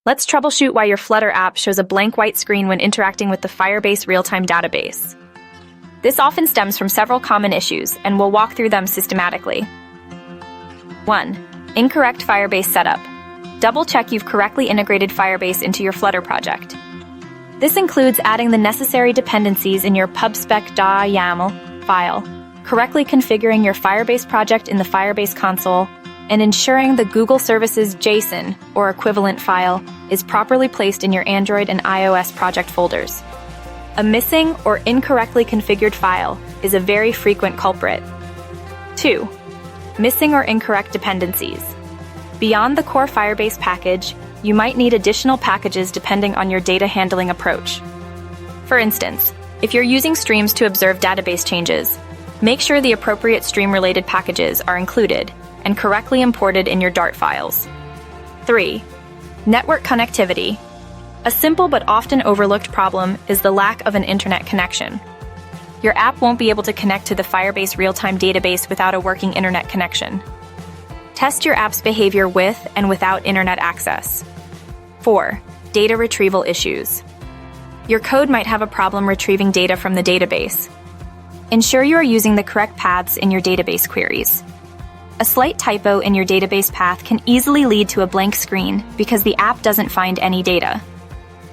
Let's troubleshoot why your Flutter app shows a blank white screen when interacting with the Firebase Realtime Database. This often stems from several common issues, and we'll walk through them systematically. 1. Incorrect Firebase setup. Double-check you've correctly integrated Firebase into your Flutter project. This includes adding the necessary dependencies in your pubspec.yaml file, correctly configuring your Firebase project in the Firebase console, and ensuring the Google Services JSON or equivalent file is properly placed in your Android and iOS project folders. A missing or incorrectly configured file is a very frequent culprit. 2. Missing or incorrect dependencies. Beyond the core Firebase package, you might need additional packages depending on your data handling approach. For instance, if you're using streams to observe database changes, make sure the appropriate stream-related packages are included and correctly imported in your Dart files. 3. Network connectivity. A simple but often overlooked problem is the lack of an internet connection. Your app won't be able to connect to the Firebase Realtime Database without a working internet connection. Test your app's behavior with and without internet access. 4. Data retrieval issues. Your code might have a problem retrieving data from the database. Ensure you are using the correct paths in your database queries. A slight typo in your database path can easily lead to a blank screen because the app doesn't find any data.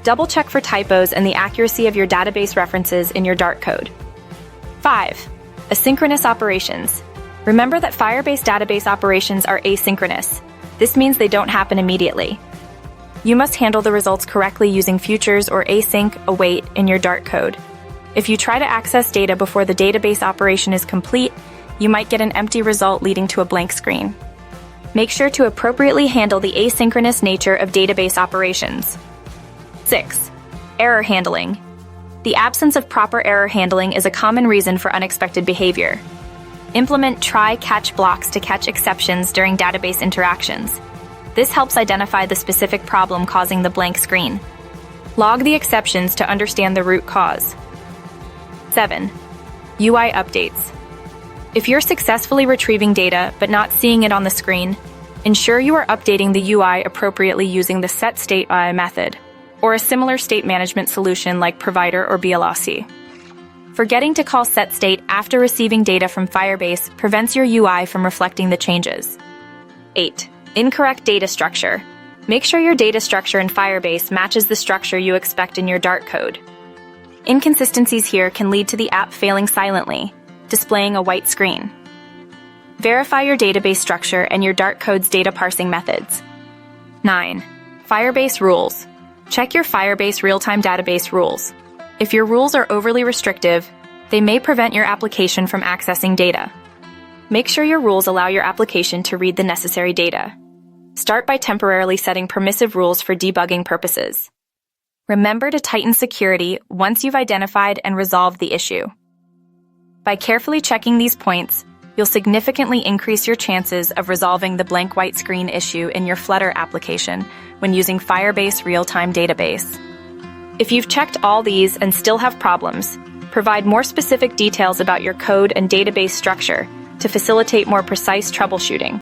Double-check for typos and the accuracy of your database references in your Dart code. 5. Asynchronous operations. Remember that Firebase database operations are asynchronous. This means they don't happen immediately. You must handle the results correctly using futures or async await in your Dart code. If you try to access data before the database operation is complete, you might get an empty result leading to a blank screen. Make sure to appropriately handle the asynchronous nature of database operations. 6. Error handling. The absence of proper error handling is a common reason for unexpected behavior. Implement try-catch blocks to catch exceptions during database interactions. This helps identify the specific problem causing the blank screen. Log the exceptions to understand the root cause. 7. UI updates. If you're successfully retrieving data but not seeing it on the screen, ensure you are updating the UI appropriately using the setStateUI method, or a similar state management solution like Provider or BLOC. Forgetting to call setState after receiving data from Firebase prevents your UI from reflecting the changes. 8. Incorrect data structure. Make sure your data structure in Firebase matches the structure you expect in your Dart code. Inconsistencies here can lead to the app failing silently, displaying a white screen. Verify your database structure and your Dart code's data parsing methods. 9. Firebase rules. Check your Firebase Realtime Database rules. If your rules are overly restrictive, they may prevent your application from accessing data. Make sure your rules allow your application to read the necessary data. Start by temporarily setting permissive rules for debugging purposes. Remember to tighten security once you've identified and resolved the issue. By carefully checking these points, you'll significantly increase your chances of resolving the blank white screen issue in your Flutter application when using Firebase Realtime Database. If you've checked all these and still have problems, provide more specific details about your code and database structure to facilitate more precise troubleshooting.